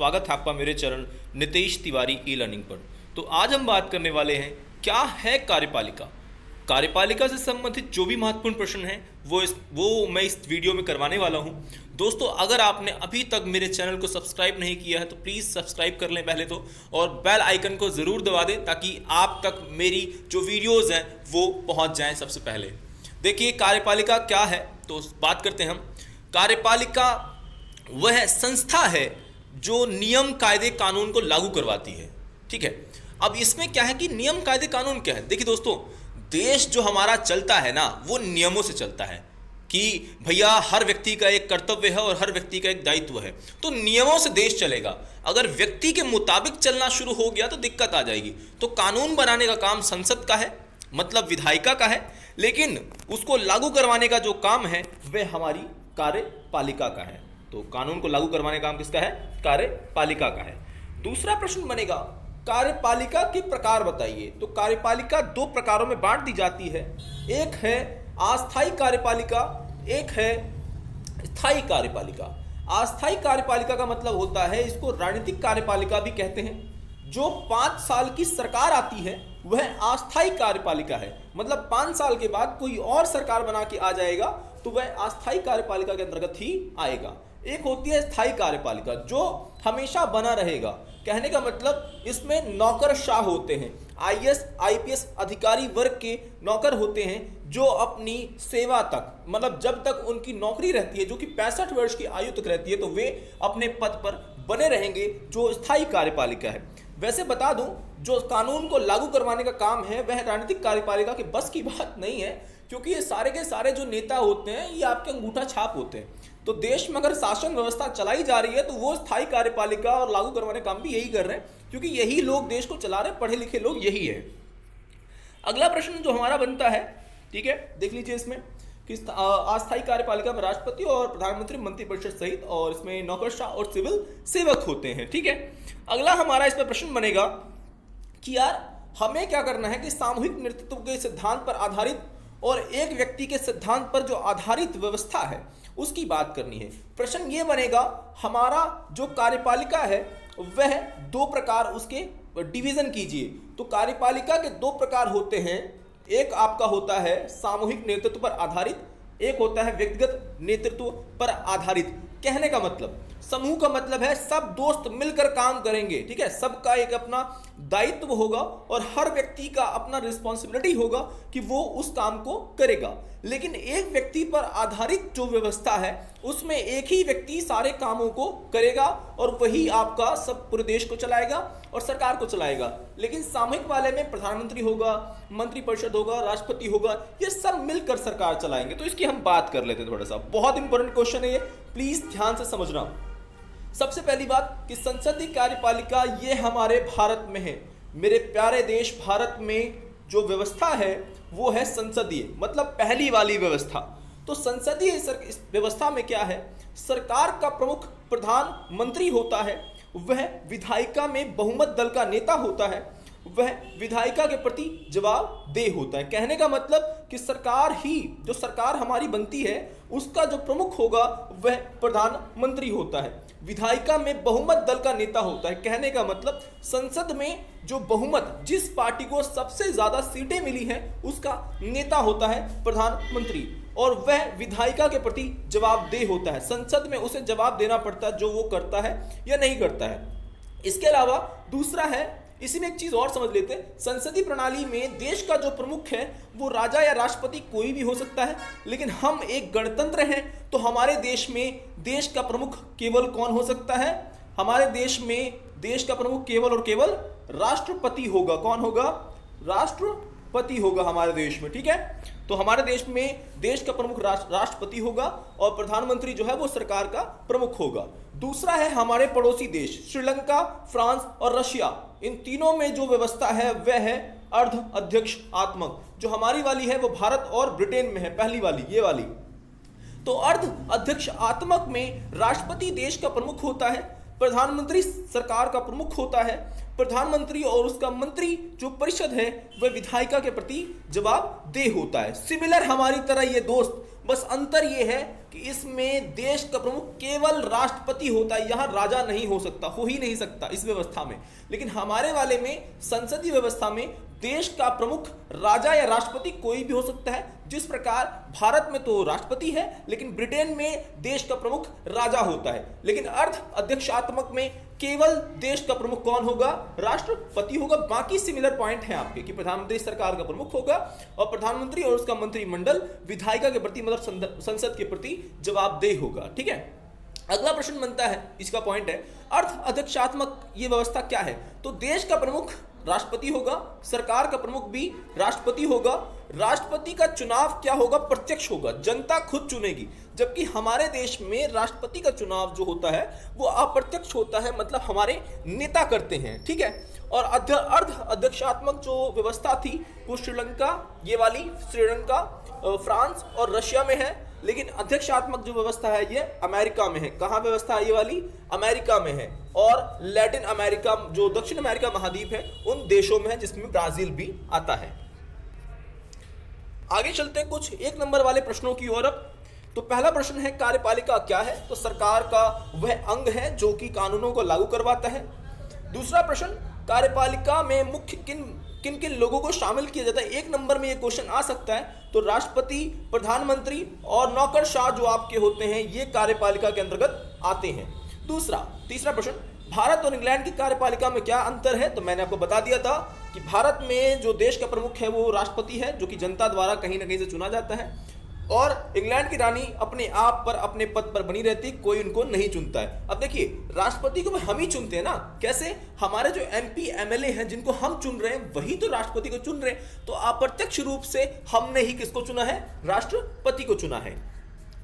स्वागत है आपका मेरे चरण नितेश तिवारी ई लर्निंग पर। तो आज हम बात करने वाले हैं क्या है कार्यपालिका। कार्यपालिका से संबंधित जो भी महत्वपूर्ण प्रश्न हैं वो मैं इस वीडियो में करवाने वाला हूं। दोस्तों, अगर आपने अभी तक मेरे चैनल को सब्सक्राइब नहीं किया है तो प्लीज़ सब्सक्राइब कर लें पहले तो, और बेल आइकन को ज़रूर दबा दें ताकि आप तक मेरी जो वीडियोज़ हैं वो पहुँच जाएँ सबसे पहले। देखिए कार्यपालिका क्या है, तो बात करते हैं हम। कार्यपालिका वह संस्था है जो नियम कायदे कानून को लागू करवाती है। ठीक है, अब इसमें क्या है कि नियम कायदे कानून क्या है। देखिए दोस्तों, देश जो हमारा चलता है ना वो नियमों से चलता है कि भैया हर व्यक्ति का एक कर्तव्य है और हर व्यक्ति का एक दायित्व है, तो नियमों से देश चलेगा। अगर व्यक्ति के मुताबिक चलना शुरू हो गया तो दिक्कत आ जाएगी। तो कानून बनाने का काम संसद का है, मतलब विधायिका का है, लेकिन उसको लागू करवाने का जो काम है वह हमारी कार्यपालिका का है। तो कानून को लागू करवाने का काम किसका है? कार्यपालिका का है। दूसरा प्रश्न बनेगा कार्यपालिका के प्रकार बताइए। तो कार्यपालिका दो प्रकारों में बांट दी जाती है, एक है अस्थायी कार्यपालिका, एक है स्थायी कार्यपालिका। अस्थायी कार्यपालिका का मतलब होता है, इसको राजनीतिक कार्यपालिका भी कहते हैं। जो 5 साल की सरकार आती है वह अस्थायी कार्यपालिका है, मतलब 5 साल के बाद कोई और सरकार बना के आ जाएगा तो वह अस्थायी कार्यपालिका के अंतर्गत ही आएगा। एक होती है स्थायी कार्यपालिका जो हमेशा बना रहेगा। कहने का मतलब इसमें नौकरशाह होते हैं, आईएएस आईपीएस अधिकारी वर्ग के नौकर होते हैं जो अपनी सेवा तक, मतलब जब तक उनकी नौकरी रहती है, जो कि 65 वर्ष की आयु तक रहती है, तो वे अपने पद पर बने रहेंगे, जो स्थायी कार्यपालिका है। वैसे बता दूं, जो कानून को लागू करवाने का काम है वह राजनीतिक कार्यपालिका के बस की बात नहीं है, क्योंकि ये सारे के सारे जो नेता होते हैं ये आपके अंगूठा छाप होते हैं। तो देश में अगर शासन व्यवस्था चलाई जा रही है तो वो स्थायी कार्यपालिका और लागू करवाने का काम भी यही कर रहे हैं, क्योंकि यही लोग देश को चला रहे हैं, पढ़े लिखे लोग यही है। अगला प्रश्न जो हमारा बनता है, ठीक है, देख लीजिए इसमें कि अस्थायी कार्यपालिका में राष्ट्रपति और प्रधानमंत्री, मंत्रिपरिषद सहित, और इसमें नौकरशाह और सिविल सेवक होते हैं। ठीक है, अगला हमारा इसमें प्रश्न बनेगा कि यार हमें क्या करना है कि सामूहिक नेतृत्व के सिद्धांत पर आधारित और एक व्यक्ति के सिद्धांत पर जो आधारित व्यवस्था है उसकी बात करनी है। प्रश्न ये बनेगा, हमारा जो कार्यपालिका है वह दो प्रकार उसके डिवीजन कीजिए। तो कार्यपालिका के दो प्रकार होते हैं, एक आपका होता है सामूहिक नेतृत्व पर आधारित, एक होता है व्यक्तिगत नेतृत्व पर आधारित। कहने का मतलब, समूह का मतलब है सब दोस्त मिलकर काम करेंगे। ठीक है, सबका एक अपना दायित्व होगा और हर व्यक्ति का अपना रिस्पॉन्सिबिलिटी होगा कि वो उस काम को करेगा। लेकिन एक व्यक्ति पर आधारित जो व्यवस्था है उसमें एक ही व्यक्ति सारे कामों को करेगा और वही आपका सब पूरे देश को चलाएगा और सरकार को चलाएगा। लेकिन सामूहिक वाले में प्रधानमंत्री होगा, मंत्रिपरिषद होगा, राष्ट्रपति होगा, ये सब मिलकर सरकार चलाएंगे। तो इसकी हम बात कर लेते हैं थोड़ा सा, बहुत इंपॉर्टेंट क्वेश्चन है ये, प्लीज ध्यान से समझना। सबसे पहली बात कि संसदीय कार्यपालिका ये हमारे भारत में है। मेरे प्यारे देश भारत में जो व्यवस्था है वो है संसदीय, मतलब पहली वाली व्यवस्था। तो संसदीय व्यवस्था में क्या है, सरकार का प्रमुख प्रधानमंत्री होता है, वह विधायिका में बहुमत दल का नेता होता है, वह विधायिका के प्रति जवाबदेह होता है। कहने का मतलब कि सरकार ही, जो सरकार हमारी बनती है उसका जो प्रमुख होगा वह प्रधानमंत्री होता है। विधायिका में बहुमत दल का नेता होता है। कहने का मतलब संसद में जो बहुमत, जिस पार्टी को सबसे ज्यादा सीटें मिली हैं उसका नेता होता है प्रधानमंत्री, और वह विधायिका के प्रति जवाबदेह होता है। संसद में उसे जवाब देना पड़ता है जो वो करता है या नहीं करता है। इसके अलावा दूसरा है, इसी में एक चीज और समझ लेते हैं, संसदीय प्रणाली में देश का जो प्रमुख है वो राजा या राष्ट्रपति कोई भी हो सकता है, लेकिन हम एक गणतंत्र हैं तो हमारे देश में देश का प्रमुख केवल कौन हो सकता है? हमारे देश में देश का प्रमुख केवल और केवल राष्ट्रपति होगा। कौन होगा? राष्ट्रपति होगा हमारे देश में। ठीक है, तो हमारे देश में देश का प्रमुख राष्ट्रपति होगा और प्रधानमंत्री जो है वो सरकार का प्रमुख होगा। दूसरा है हमारे पड़ोसी देश श्रीलंका, फ्रांस और रशिया, इन तीनों में जो व्यवस्था है वह है अर्ध अध्यक्ष आत्मक। जो हमारी वाली है वो भारत और ब्रिटेन में है, पहली वाली, ये वाली। तो अर्ध अध्यक्ष आत्मक में राष्ट्रपति देश का प्रमुख होता है, प्रधानमंत्री सरकार का प्रमुख होता है, प्रधानमंत्री और उसका मंत्री जो परिषद है वह विधायिका के प्रति जवाबदेह होता है। सिमिलर हमारी तरह ये दोस्त बस अंतर यह है कि इसमें देश का प्रमुख केवल राष्ट्रपति होता है, यहां राजा नहीं हो सकता, हो ही नहीं सकता इस व्यवस्था में। लेकिन हमारे वाले में संसदीय व्यवस्था में देश का प्रमुख राजा या राष्ट्रपति कोई भी हो सकता है। जिस प्रकार भारत में तो राष्ट्रपति है, लेकिन ब्रिटेन में देश का प्रमुख राजा होता है। लेकिन अर्ध अध्यक्षात्मक में केवल देश का प्रमुख कौन होगा? राष्ट्रपति होगा। बाकी सिमिलर पॉइंट है आपके कि प्रधानमंत्री सरकार का प्रमुख होगा और प्रधानमंत्री और उसका मंत्रिमंडल विधायिका के प्रति मतलब संसद के प्रति जवाबदेह होगा। ठीक है, अगला प्रश्न बनता है, इसका पॉइंट है अर्ध अध्यक्षात्मक ये व्यवस्था क्या है? तो देश का प्रमुख राष्ट्रपति होगा, सरकार का प्रमुख भी राष्ट्रपति होगा। राष्ट्रपति का चुनाव क्या होगा? प्रत्यक्ष होगा, जनता खुद चुनेगी। जबकि हमारे देश में राष्ट्रपति का चुनाव जो होता है वो अप्रत्यक्ष होता है, मतलब हमारे नेता करते हैं। ठीक है, और अर्ध अध्यक्षात्मक जो व्यवस्था थी वो श्रीलंका, ये वाली श्रीलंका, फ्रांस और रशिया में है। लेकिन अध्यक्षात्मक जो व्यवस्था है ये अमेरिका में है। कहाँ व्यवस्था है ये वाली? अमेरिका में है। और लैटिन अमेरिका, जो दक्षिण अमेरिका महाद्वीप है, उन देशों में है, जिसमें ब्राजील भी आता है। आगे चलते हैं कुछ 1 नंबर वाले प्रश्नों की ओर। तो पहला प्रश्न है कार्यपालिका क्या है? तो सरकार का वह अंग है जो कि कानूनों को लागू करवाता है। दूसरा प्रश्न, कार्यपालिका में मुख्य किन किन लोगों को शामिल किया जाता है? 1 नंबर में ये क्वेश्चन आ सकता है। तो राष्ट्रपति, प्रधानमंत्री और नौकरशाह जो आपके होते हैं ये कार्यपालिका के अंतर्गत आते हैं। तीसरा प्रश्न, भारत और इंग्लैंड की कार्यपालिका में क्या अंतर है? तो मैंने आपको बता दिया था कि भारत में जो देश का प्रमुख है वो राष्ट्रपति है, जो कि जनता द्वारा कहीं ना कहीं से चुना जाता है। और इंग्लैंड की रानी अपने आप पर अपने पद पर बनी रहती, कोई उनको नहीं चुनता है। अब देखिए, राष्ट्रपति को हम ही चुनते हैं ना। कैसे? हमारे जो MP MLA हैं जिनको हम चुन रहे हैं वही तो राष्ट्रपति को चुन रहे हैं। तो अप्रत्यक्ष रूप से हमने ही किसको चुना है? राष्ट्रपति को चुना है।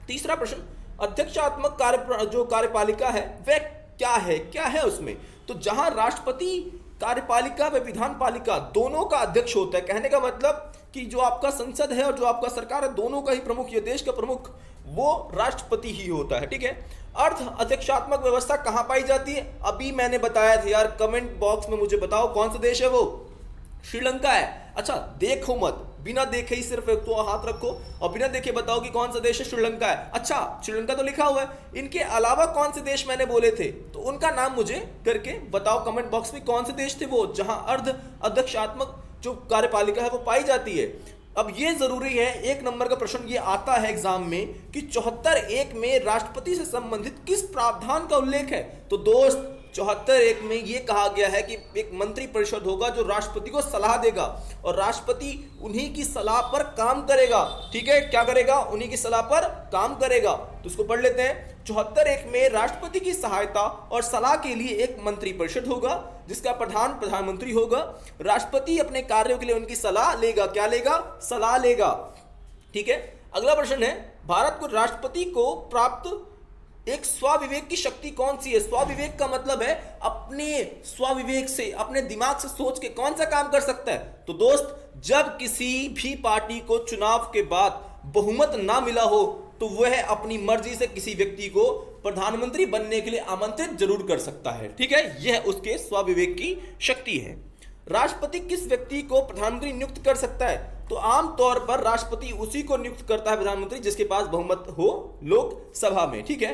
तीसरा प्रश्न, अध्यक्षात्मक जो कार्यपालिका है वह क्या है उसमें? तो जहां राष्ट्रपति कार्यपालिका व विधान पालिका दोनों का अध्यक्ष होता है, कहने का मतलब कि जो आपका संसद है और जो आपका सरकार है दोनों का ही प्रमुख, ये देश का प्रमुख वो राष्ट्रपति ही होता है। ठीक है, अर्ध अध्यक्षात्मक व्यवस्था कहां पाई जाती है? अभी मैंने बताया था यार, कमेंट बॉक्स में मुझे बताओ कौन सा देश है वो? श्रीलंका है। अच्छा, देखो मत, बिना देखे ही सिर्फ एक तो हाथ रखो और बिना देखे बताओ कि कौन सा देश है? श्रीलंका है। अच्छा, श्रीलंका तो लिखा हुआ है, इनके अलावा कौन से देश मैंने बोले थे? तो उनका नाम मुझे करके बताओ कमेंट बॉक्स में, कौन से देश थे वो जहां अर्ध अध्यक्षात्मक जो कार्यपालिका है वो पाई जाती है। अब ये जरूरी है, 1 नंबर का प्रश्न ये आता है एग्जाम में कि 74(1) में राष्ट्रपति से संबंधित किस प्रावधान का उल्लेख है? तो दोस्त 74(1) में ये कहा गया है कि एक मंत्री परिषद होगा जो राष्ट्रपति को सलाह देगा और राष्ट्रपति उन्हीं की सलाह पर काम करेगा। ठीक है, क्या करेगा? उन्हीं की सलाह पर काम करेगा। तो इसको पढ़ लेते हैं। 74(1) में राष्ट्रपति की सहायता और सलाह के लिए एक मंत्री परिषद होगा जिसका प्रधानमंत्री होगा। राष्ट्रपति अपने कार्यों के लिए उनकी सलाह लेगा। क्या लेगा? सलाह लेगा। ठीक है, अगला प्रश्न है, भारत को राष्ट्रपति को प्राप्त एक स्वाविवेक की शक्ति कौन सी है? स्वाविवेक का मतलब है अपने स्वाविवेक से, अपने दिमाग से सोच के कौन सा काम कर सकता है? तो दोस्त, जब किसी भी पार्टी को चुनाव के बाद बहुमत ना मिला हो तो वह अपनी मर्जी से किसी व्यक्ति को प्रधानमंत्री बनने के लिए आमंत्रित जरूर कर सकता है। ठीक है, यह उसके स्वाविवेक की शक्ति है। राष्ट्रपति किस व्यक्ति को प्रधानमंत्री नियुक्त कर सकता है? तो आमतौर पर राष्ट्रपति उसी को नियुक्त करता है प्रधानमंत्री जिसके पास बहुमत हो लोकसभा में। ठीक है,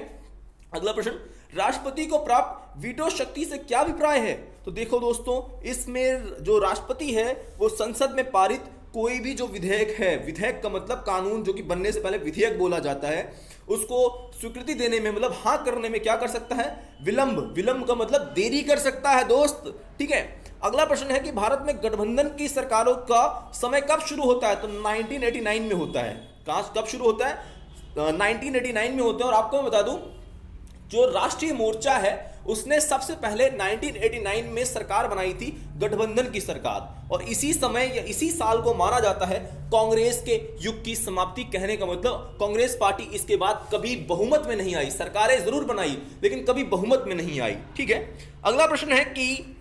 अगला प्रश्न, राष्ट्रपति को प्राप्त वीटो शक्ति से क्या अभिप्राय है? तो देखो दोस्तों, इसमें जो राष्ट्रपति है वो संसद में पारित कोई भी जो विधेयक है, विधेयक का मतलब कानून जो कि बनने से पहले विधेयक बोला जाता है, उसको स्वीकृति देने में मतलब हाँ करने में क्या कर सकता है? विलंब का मतलब देरी कर सकता है दोस्त। ठीक है, अगला प्रश्न है कि भारत में गठबंधन की सरकारों का समय कब शुरू होता है? तो 1989 में होता है। कब शुरू होता है? 1989 में होता है। और आपको मैं बता दूं, जो राष्ट्रीय मोर्चा है उसने सबसे पहले 1989 में सरकार बनाई थी, गठबंधन की सरकार। और इसी समय या इसी साल को माना जाता है कांग्रेस के युग की समाप्ति। कहने का मतलब कांग्रेस पार्टी इसके बाद कभी बहुमत में नहीं आई, सरकारें जरूर बनाई लेकिन कभी बहुमत में नहीं आई। ठीक है, अगला प्रश्न है कि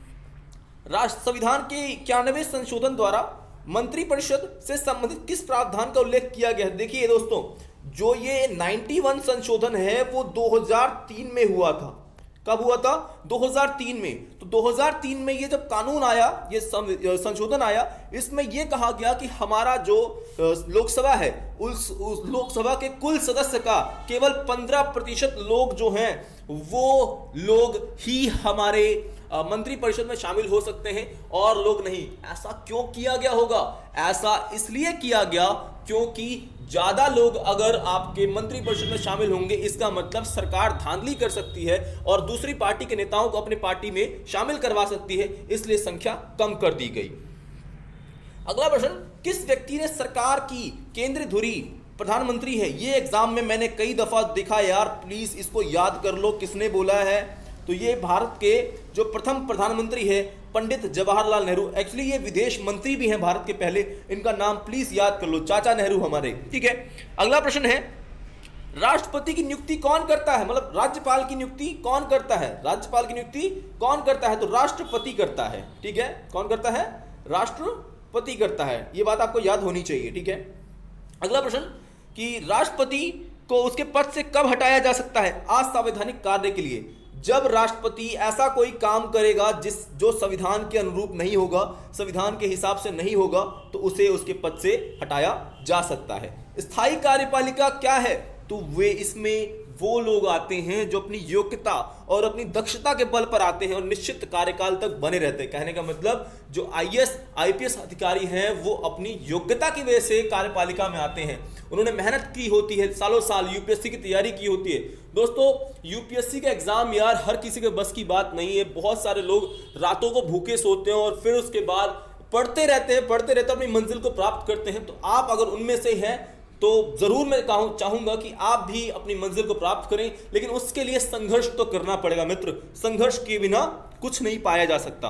संविधान के 91वें संशोधन द्वारा मंत्रिपरिषद से संबंधित किस प्रावधान का उल्लेख किया गया है? देखिए दोस्तों, जो ये 91 संशोधन है वो 2003 में हुआ था। कब हुआ था? 2003 में। तो 2003 में ये जब कानून आया, ये संशोधन आया, इसमें ये कहा गया कि हमारा जो लोकसभा है, उस लोकसभा के कुल सदस्य का केवल 15% लोग जो हैं वो लोग ही हमारे मंत्रिपरिषद में शामिल हो सकते हैं और लोग नहीं। ऐसा क्यों किया गया होगा? ऐसा इसलिए किया गया क्योंकि ज्यादा लोग अगर आपके मंत्रिपरिषद में शामिल होंगे, इसका मतलब सरकार धांधली कर सकती है और दूसरी पार्टी के नेताओं को अपने पार्टी में शामिल करवा सकती है, इसलिए संख्या कम कर दी गई। अगला प्रश्न, किस व्यक्ति ने सरकार की केंद्रीय धुरी प्रधानमंत्री है? ये एग्जाम में मैंने कई दफा देखा यार, प्लीज इसको याद कर लो किसने बोला है। तो ये भारत के जो प्रथम प्रधानमंत्री है पंडित जवाहरलाल नेहरू। एक्चुअली ये विदेश मंत्री भी हैं भारत के पहले, इनका नाम प्लीज याद कर लो, चाचा नेहरू हमारे। ठीक है, अगला प्रश्न है, राष्ट्रपति की नियुक्ति कौन करता है? मतलब राज्यपाल की नियुक्ति कौन करता है? राज्यपाल की नियुक्ति कौन करता है? तो राष्ट्रपति करता है। ठीक है, कौन करता है? राष्ट्रपति करता है। ये बात आपको याद होनी चाहिए। ठीक है, अगला प्रश्न कि राष्ट्रपति को उसके पद से कब हटाया जा सकता है? असंवैधानिक कार्य के लिए। जब राष्ट्रपति ऐसा कोई काम करेगा जो संविधान के अनुरूप नहीं होगा, संविधान के हिसाब से नहीं होगा, तो उसे उसके पद से हटाया जा सकता है। स्थायी कार्यपालिका क्या है? तो वे इसमें वो लोग आते हैं जो अपनी योग्यता और अपनी दक्षता के बल पर आते हैं और निश्चित कार्यकाल तक बने रहते हैं। कहने का मतलब जो आईएएस आईपीएस अधिकारी हैं वो अपनी योग्यता की वजह से कार्यपालिका में आते हैं। उन्होंने मेहनत की होती है, सालों साल यूपीएससी की तैयारी की होती है। दोस्तों, यूपीएससी का एग्जाम यार हर किसी के बस की बात नहीं है। बहुत सारे लोग रातों को भूखे सोते हैं और फिर उसके बाद पढ़ते रहते हैं अपनी मंजिल को प्राप्त करते हैं। तो आप अगर उनमें से हैं तो जरूर मैं चाहूंगा कि आप भी अपनी मंजिल को प्राप्त करें, लेकिन उसके लिए संघर्ष तो करना पड़ेगा मित्र। संघर्ष किए बिना कुछ नहीं पाया जा सकता।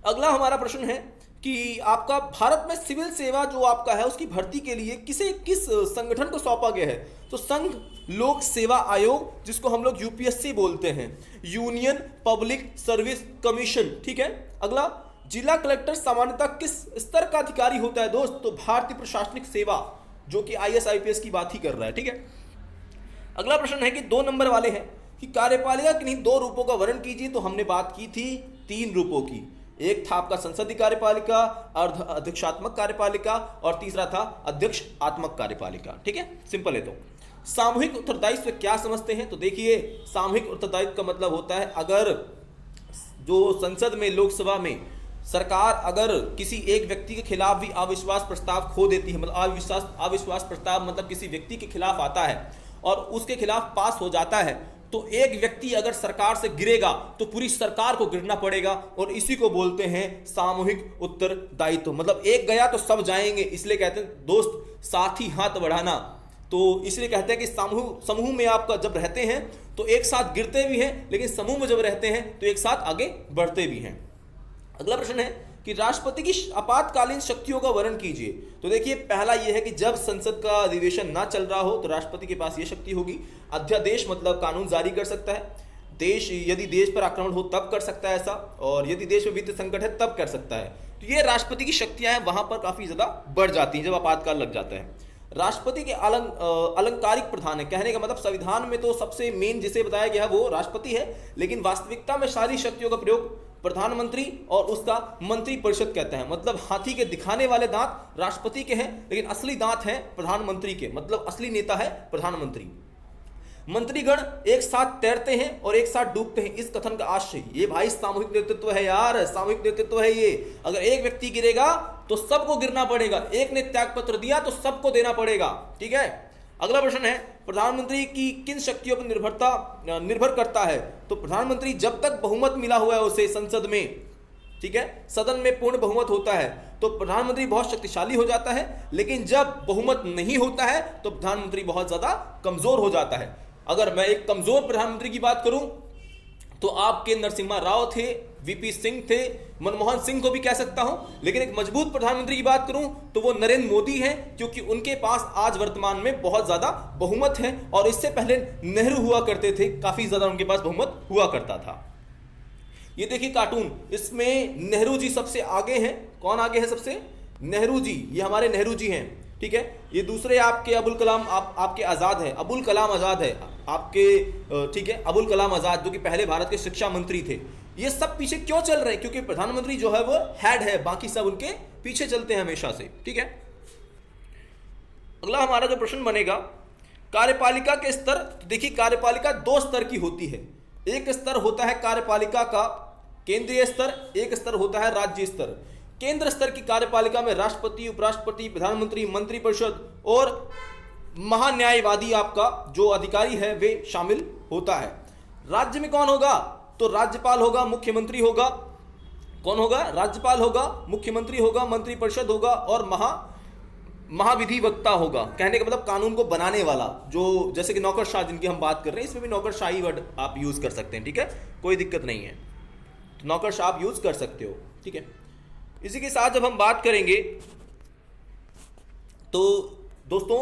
अगला हमारा प्रश्न है कि आपका भारत में सिविल सेवा जो आपका है उसकी भर्ती के लिए किस संगठन को सौंपा गया है? तो संघ लोक सेवा आयोग, जिसको हम लोग यूपीएससी बोलते हैं, यूनियन पब्लिक सर्विस कमीशन। ठीक है, अगला, जिला कलेक्टर सामान्यतः किस स्तर का अधिकारी होता है? दोस्त, तो भारतीय प्रशासनिक सेवा, जो कि आईएएस आईपीएस की बात ही कर रहा है। ठीक है, अगला प्रश्न है कि 2 नंबर वाले हैं कि कार्यपालिका किन्हीं 2 रूपों का वर्णन कीजिए। तो हमने बात की थी 3 रूपों की। एक था आपका संसदीय कार्यपालिका, अर्ध अध्यक्षात्मक कार्यपालिका और तीसरा था अध्यक्षात्मक कार्यपालिका। ठीक है, सिंपल है। तो सामूहिक उत्तरदायित्व क्या समझते हैं? तो देखिए, सामूहिक उत्तरदायित्व का मतलब होता है अगर जो संसद में, लोकसभा में सरकार अगर किसी एक व्यक्ति के खिलाफ भी अविश्वास प्रस्ताव खो देती है, मतलब अविश्वास प्रस्ताव मतलब किसी व्यक्ति के खिलाफ आता है और उसके खिलाफ पास हो जाता है, तो एक व्यक्ति अगर सरकार से गिरेगा तो पूरी सरकार को गिरना पड़ेगा और इसी को बोलते हैं सामूहिक उत्तरदायित्व। मतलब एक गया तो सब जाएंगे, इसलिए कहते हैं दोस्त साथ ही हाथ बढ़ाना। तो इसलिए कहते हैं कि समूह में आपका जब रहते हैं तो एक साथ गिरते भी हैं, लेकिन समूह में जब रहते हैं तो एक साथ आगे बढ़ते भी हैं। अगला प्रश्न है कि राष्ट्रपति की आपातकालीन शक्तियों का वर्णन कीजिए। तो देखिए, पहला यह है कि जब संसद का अधिवेशन ना चल रहा हो तो राष्ट्रपति के पास यह शक्ति होगी। अध्यादेश मतलब कानून जारी कर सकता है। यदि देश पर आक्रमण हो तब कर सकता है ऐसा, और यदि देश में वित्तीय संकट है तब कर सकता है। तो ये राष्ट्रपति की शक्तियां हैं, वहां पर काफी ज्यादा बढ़ जाती हैं जब आपातकाल लग जाता है। राष्ट्रपति के अलंकारिक प्रधान है। कहने का मतलब संविधान में तो सबसे मेन जिसे बताया गया है वो राष्ट्रपति है, लेकिन वास्तविकता में सारी शक्तियों का प्रयोग प्रधानमंत्री और उसका मंत्रिपरिषद कहता है। मतलब हाथी के दिखाने वाले दांत राष्ट्रपति के हैं, लेकिन असली दांत हैं प्रधानमंत्री के। मतलब असली नेता है प्रधानमंत्री। मंत्रीगण एक साथ तैरते हैं और एक साथ डूबते हैं, इस कथन का आशय, ये भाई सामूहिक नेतृत्व है यार, सामूहिक नेतृत्व है ये। अगर एक व्यक्ति गिरेगा तो सबको गिरना पड़ेगा, एक ने त्याग पत्र दिया तो सबको देना पड़ेगा। ठीक है, अगला प्रश्न है प्रधानमंत्री की किन शक्तियों पर निर्भर करता है? तो प्रधानमंत्री जब तक बहुमत मिला हुआ है उसे संसद में, ठीक है, सदन में पूर्ण बहुमत होता है तो प्रधानमंत्री बहुत शक्तिशाली हो जाता है, लेकिन जब बहुमत नहीं होता है तो प्रधानमंत्री बहुत ज्यादा कमजोर हो जाता है। अगर मैं एक कमजोर प्रधानमंत्री की बात करूं तो आपके नरसिम्हा राव थे, वीपी सिंह थे, मनमोहन सिंह को भी कह सकता हूं, लेकिन एक मजबूत प्रधानमंत्री की बात करूं तो वो नरेंद्र मोदी हैं, क्योंकि उनके पास आज वर्तमान में बहुत ज्यादा बहुमत है और इससे पहले नेहरू हुआ करते थे, काफी ज्यादा उनके पास बहुमत हुआ करता था। ये देखिए कार्टून, इसमें नेहरू जी सबसे आगे हैं। कौन आगे है सबसे? नेहरू जी, ये हमारे नेहरू जी हैं। ठीक है। ये दूसरे आपके अबुल कलाम आपके आज़ाद है, अबुल कलाम आज़ाद है आपके, ठीक है, अबुल कलाम आज़ाद जो कि पहले भारत के शिक्षा मंत्री थे। ये सब पीछे क्यों चल रहे हैं? क्योंकि प्रधानमंत्री जो है वो हेड है, बाकी सब उनके पीछे चलते हैं हमेशा से, ठीक है। अगला हमारा जो प्रश्न बनेगा, कार्यपालिका के स्तर। तो देखिए कार्यपालिका दो स्तर की होती है। एक स्तर होता है कार्यपालिका का केंद्रीय स्तर, एक स्तर होता है राज्य स्तर। केंद्र स्तर की कार्यपालिका में राष्ट्रपति, उपराष्ट्रपति, प्रधानमंत्री, मंत्रिपरिषद और महान्यायवादी आपका जो अधिकारी है वे शामिल होता है। राज्य में कौन होगा? तो राज्यपाल होगा, मुख्यमंत्री होगा। कौन होगा? राज्यपाल होगा, मुख्यमंत्री होगा, मंत्रिपरिषद होगा और महाविधिवक्ता होगा। कहने का मतलब कानून को बनाने वाला, जो जैसे कि नौकरशाह जिनकी हम बात कर रहे हैं, इसमें भी नौकरशाही वर्ड आप यूज कर सकते हैं, ठीक है, कोई दिक्कत नहीं है। तो नौकरशाह आप यूज कर सकते हो, ठीक है। इसी के साथ जब हम बात करेंगे तो दोस्तों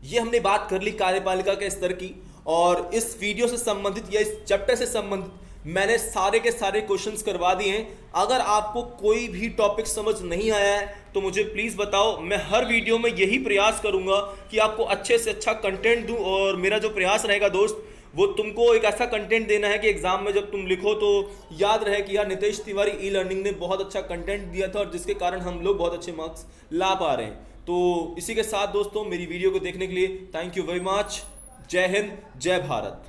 ये हमने बात कर ली कार्यपालिका के स्तर की, और इस वीडियो से संबंधित या इस चैप्टर से संबंधित मैंने सारे के सारे क्वेश्चंस करवा दिए हैं। अगर आपको कोई भी टॉपिक समझ नहीं आया है तो मुझे प्लीज़ बताओ। मैं हर वीडियो में यही प्रयास करूंगा कि आपको अच्छे से अच्छा कंटेंट दूं, और मेरा जो प्रयास रहेगा दोस्त वो तुमको एक ऐसा कंटेंट देना है कि एग्जाम में जब तुम लिखो तो याद रहे कि यार नितेश तिवारी ई लर्निंग ने बहुत अच्छा कंटेंट दिया था और जिसके कारण हम लोग बहुत अच्छे मार्क्स ला पा रहे हैं। तो इसी के साथ दोस्तों मेरी वीडियो को देखने के लिए थैंक यू वेरी मच। जय हिंद, जय भारत।